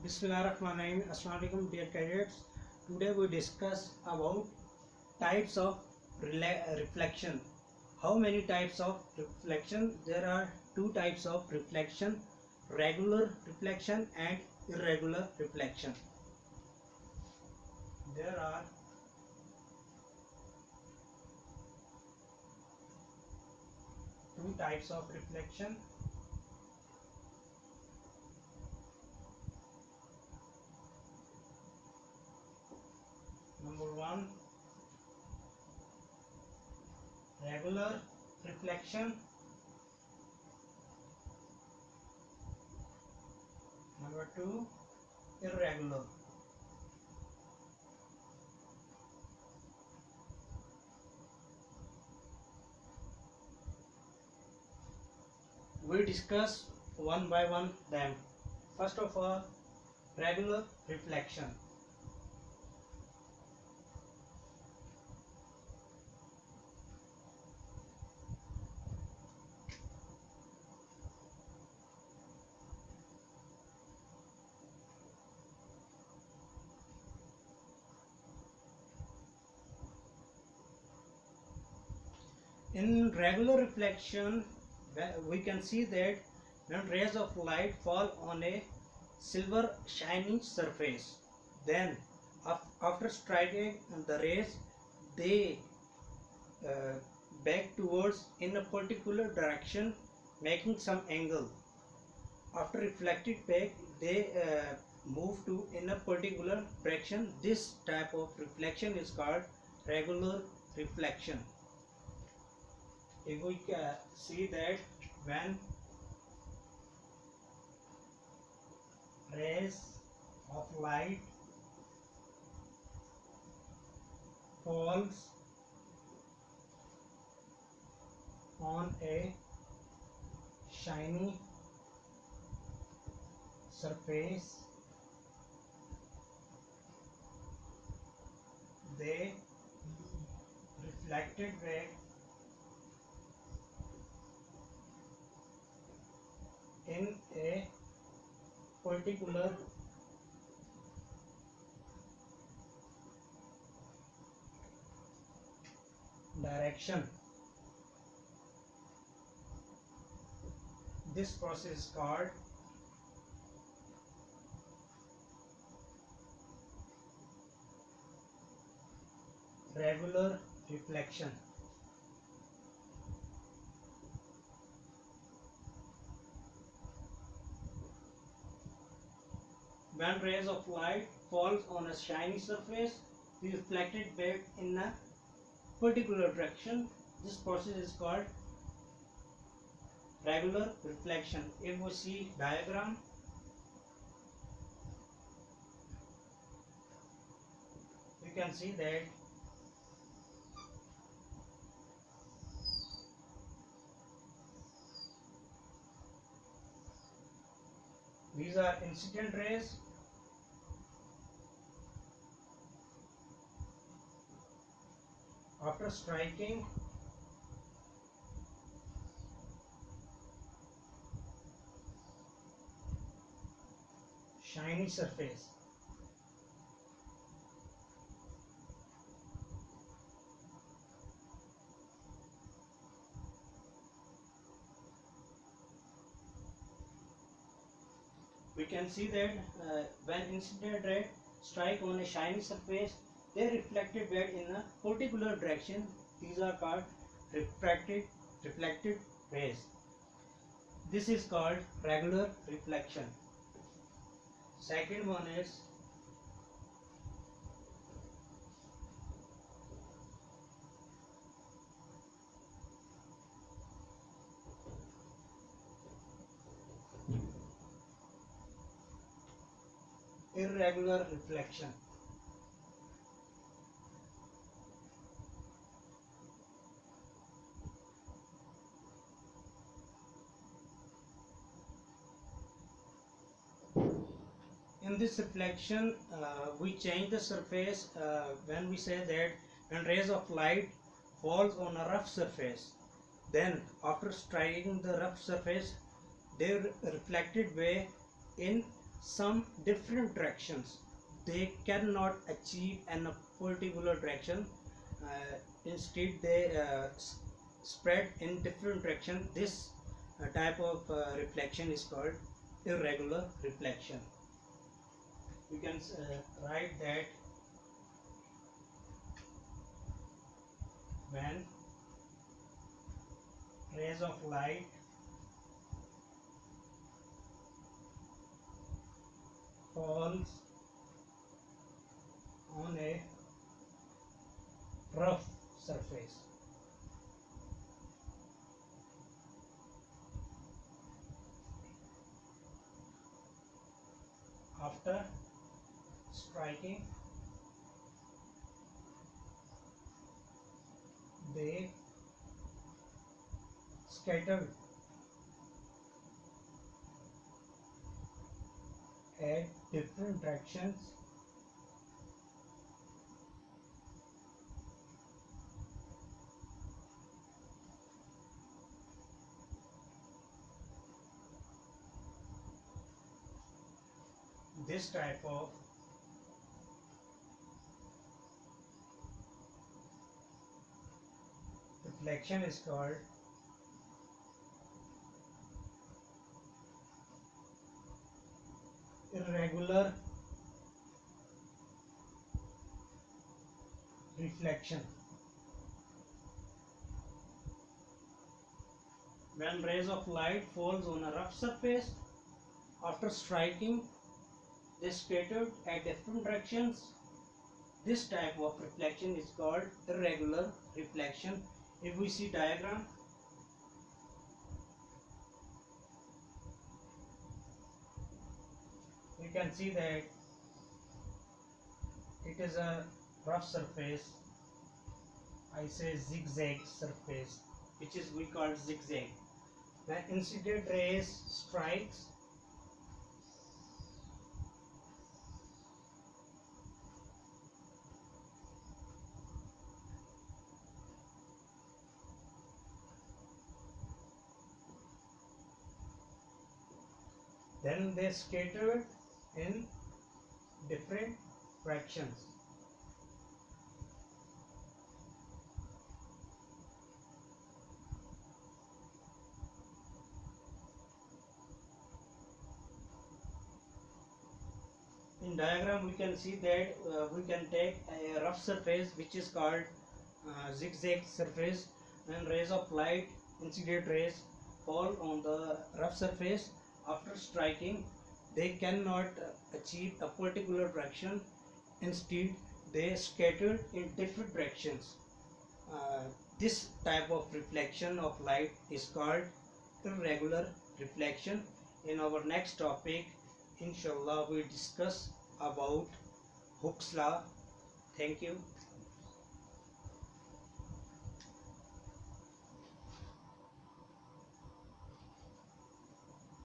Bismillahirrahmanirrahim. Assalamu alaikum, dear cadets. Today we discuss about types of reflection. How many types of reflection? There are two types of reflection: regular reflection and irregular reflection. There are two types of reflection. Number one, regular reflection. Number two, irregular. We discuss one by one them. First of all, regular reflection. In regular reflection, we can see that when rays of light fall on a silver shiny surface, then after striking the rays, they back towards in a particular direction, making some angle. After reflected back, they move to in a particular direction. This type of reflection is called regular reflection. If we see that when rays of light falls on a shiny surface, they reflected back in a particular direction. This process is called regular reflection. When rays of light falls on a shiny surface, they reflected back in a particular direction. This process is called regular reflection. If we see diagram, we can see that these are incident rays. After striking shiny surface, we can see that when incident ray strike on a shiny surface, they reflected back in a particular direction. These are called reflected rays. This is called regular reflection. Second one is irregular reflection. In this reflection, we change the surface when we say that when rays of light falls on a rough surface, then after striking the rough surface, they reflected way in some different directions. They cannot achieve in a particular direction. Instead, they spread in different direction. This type of reflection is called irregular reflection. We can write that when rays of light falls on a rough surface, after striking they scatter at different directions this type of reflection is called irregular reflection. When rays of light falls on a rough surface, after striking they scattered at different directions. This type of reflection is called irregular reflection. If we see diagram, we can see that it is a rough surface. I say zigzag surface, which is we call zigzag. When incident rays strikes, then they scattered in different fractions. In diagram we can see that we can take a rough surface which is called zigzag surface. When rays of light, incident rays, fall on the rough surface, after striking they cannot achieve a particular direction. Instead they scattered in different directions. This type of reflection of light is called irregular reflection. In our next topic, inshallah, we discuss about Hooke's law. Thank you.